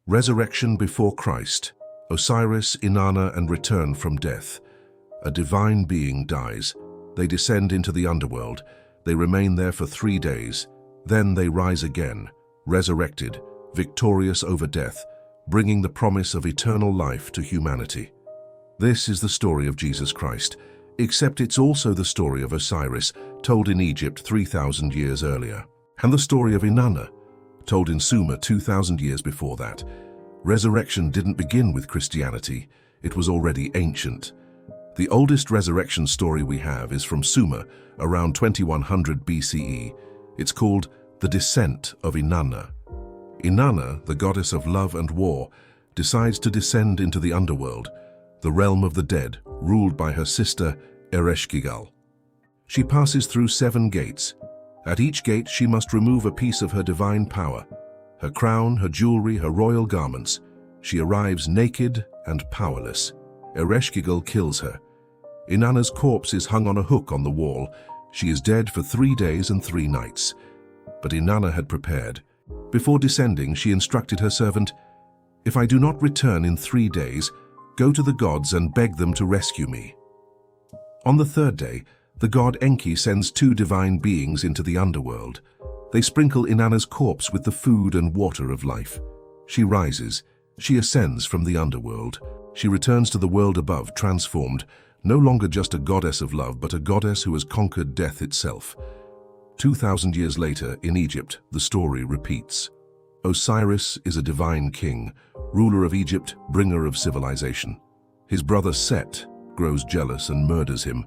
Resurrection before Christ, Osiris, Inanna, and return from death. A divine being dies. They descend into the underworld. They remain there for 3 days. Then they rise again, resurrected, victorious over death, bringing the promise of eternal life to humanity. This is the story of Jesus Christ, except it's also the story of Osiris, told in Egypt 3,000 years earlier, and the story of Inanna, told in Sumer 2,000 years before that. Resurrection didn't begin with Christianity, it was already ancient. The oldest resurrection story we have is from Sumer, around 2100 BCE. It's called the Descent of Inanna. Inanna, the goddess of love and war, decides to descend into the underworld, the realm of the dead, ruled by her sister Ereshkigal. She passes through 7 gates. At each gate she must remove a piece of her divine power, her crown, her jewelry, her royal garments. She arrives naked and powerless. Ereshkigal kills her. Inanna's corpse is hung on a hook on the wall. She is dead for 3 days and 3 nights. But Inanna had prepared. Before descending, she instructed her servant, "If I do not return in 3 days, go to the gods and beg them to rescue me." On the 3rd day, the god Enki sends 2 divine beings into the underworld. They sprinkle Inanna's corpse with the food and water of life. She rises. She ascends from the underworld. She returns to the world above, transformed, no longer just a goddess of love, but a goddess who has conquered death itself. 2,000 years later, in Egypt, the story repeats. Osiris is a divine king, ruler of Egypt, bringer of civilization. His brother Set grows jealous and murders him.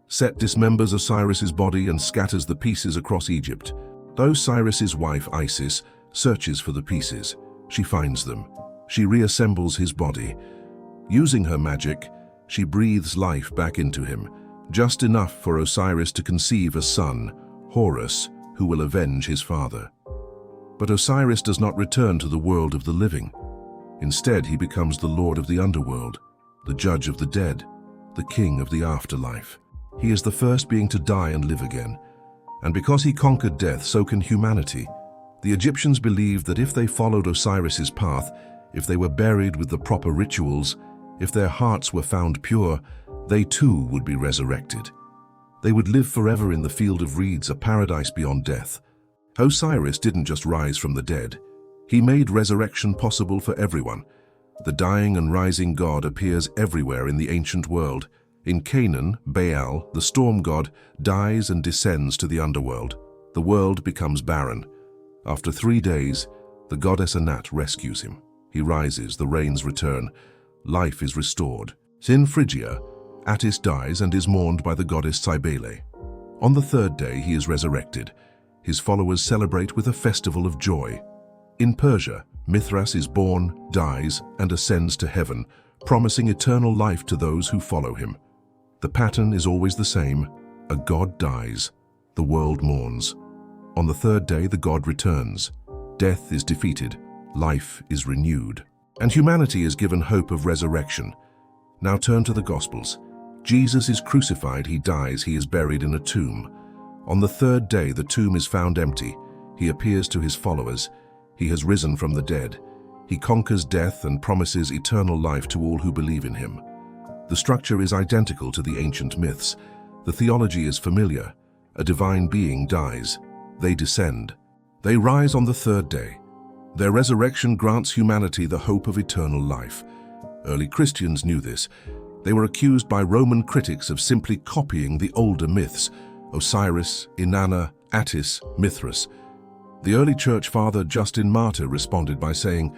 Set dismembers Osiris's body and scatters the pieces across Egypt. Osiris's wife Isis searches for the pieces. She finds them. She reassembles his body. Using her magic, she breathes life back into him, just enough for Osiris to conceive a son, Horus, who will avenge his father. But Osiris does not return to the world of the living. Instead, he becomes the lord of the underworld, the judge of the dead, the king of the afterlife. He is the first being to die and live again. And because he conquered death, so can humanity. The Egyptians believed that if they followed Osiris's path, if they were buried with the proper rituals, if their hearts were found pure, they too would be resurrected. They would live forever in the field of reeds, a paradise beyond death. Osiris didn't just rise from the dead. He made resurrection possible for everyone. The dying and rising god appears everywhere in the ancient world. In Canaan, Baal, the storm god, dies and descends to the underworld. The world becomes barren. After 3 days, the goddess Anat rescues him. He rises, the rains return, life is restored. In Phrygia, Attis dies and is mourned by the goddess Cybele. On the 3rd day, he is resurrected. His followers celebrate with a festival of joy. In Persia, Mithras is born, dies, and ascends to heaven, promising eternal life to those who follow him. The pattern is always the same. A god dies. The world mourns. On the 3rd day, the god returns. Death is defeated. Life is renewed. And humanity is given hope of resurrection. Now turn to the Gospels. Jesus is crucified, he dies, he is buried in a tomb. On the 3rd day, the tomb is found empty. He appears to his followers. He has risen from the dead. He conquers death and promises eternal life to all who believe in him. The structure is identical to the ancient myths. The theology is familiar. A divine being dies. They descend. They rise on the 3rd day. Their resurrection grants humanity the hope of eternal life. Early Christians knew this. They were accused by Roman critics of simply copying the older myths, Osiris, Inanna, Attis, Mithras. The early church father Justin Martyr responded by saying,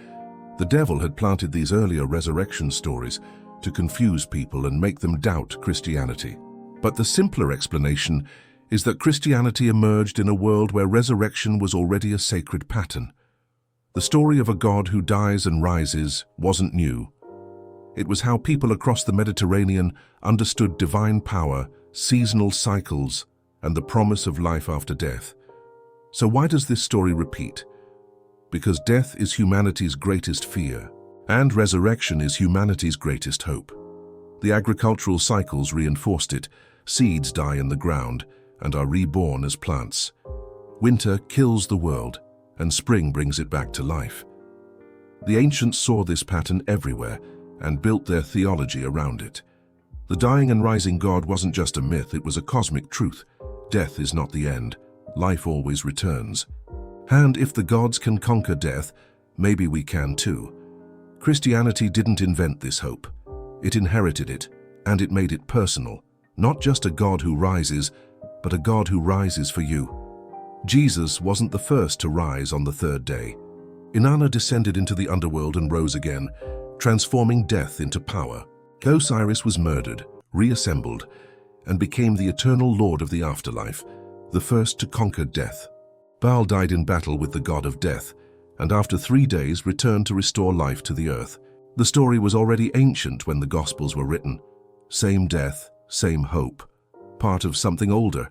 the devil had planted these earlier resurrection stories to confuse people and make them doubt Christianity. But the simpler explanation is that Christianity emerged in a world where resurrection was already a sacred pattern. The story of a God who dies and rises wasn't new. It was how people across the Mediterranean understood divine power, seasonal cycles, and the promise of life after death. So why does this story repeat? Because death is humanity's greatest fear, and resurrection is humanity's greatest hope. The agricultural cycles reinforced it. Seeds die in the ground and are reborn as plants. Winter kills the world, and spring brings it back to life. The ancients saw this pattern everywhere and built their theology around it. The dying and rising God wasn't just a myth, it was a cosmic truth. Death is not the end. Life always returns. And if the gods can conquer death, maybe we can too. Christianity didn't invent this hope. It inherited it, and it made it personal. Not just a God who rises, but a God who rises for you. Jesus wasn't the first to rise on the third day. Inanna descended into the underworld and rose again, transforming death into power. Osiris was murdered, reassembled, and became the eternal lord of the afterlife, the first to conquer death. Baal died in battle with the god of death, and after 3 days returned to restore life to the earth. The story was already ancient when the Gospels were written. Same death, same hope, part of something older.